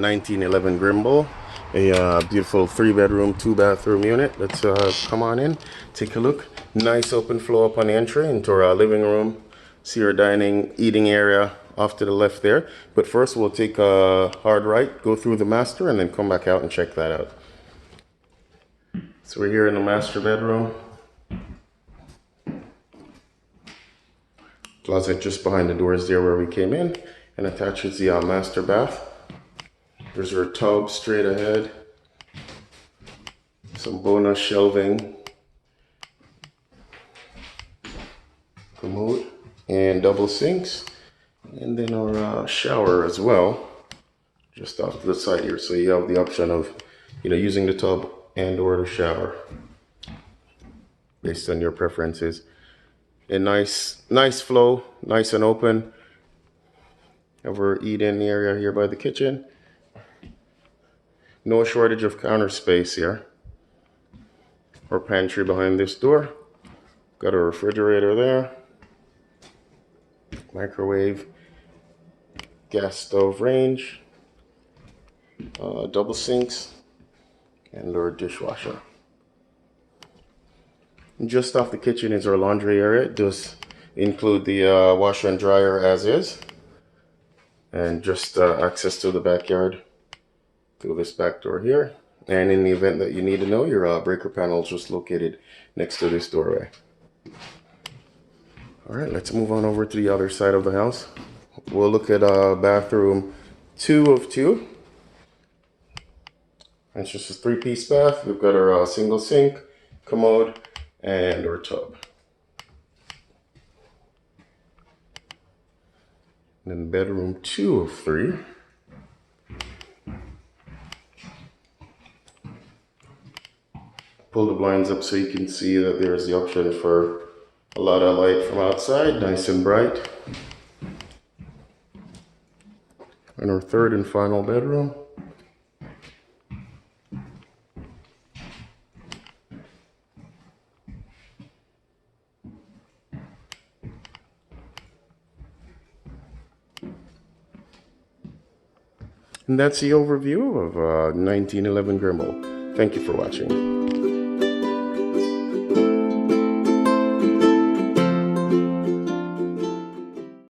1911 Grimball, a beautiful 3-bedroom, 2-bathroom unit. Let's come on in, take a look. Nice open flow up on the entry into our living room. See our dining, eating area off to the left there. But first we'll take a hard right, go through the master, and then come back out and check that out. So we're here in the master bedroom. Closet just behind the doors there where we came in, and attaches the master bath. There's our tub straight ahead. Some bonus shelving. Commode and double sinks. And then our shower as well, just off to the side here. So you have the option of, using the tub and or the shower based on your preferences. A nice flow, nice and open. Have our eat-in area here by the kitchen. No shortage of counter space here. Our pantry behind this door. Got a refrigerator there. Microwave. Gas stove range. Double sinks. And our dishwasher. Just off the kitchen is our laundry area. It does include the washer and dryer as is. And just access to the backyard through this back door here. And in the event that you need to know, your breaker panel is just located next to this doorway. All right, let's move on over to the other side of the house. We'll look at bathroom 2 of 2. It's just a 3-piece bath. We've got our single sink, commode, and our tub. And then bedroom 2 of 3. Pull the blinds up so you can see that there's the option for a lot of light from outside, nice and bright. And our third and final bedroom. And that's the overview of 1911 Grimball. Thank you for watching.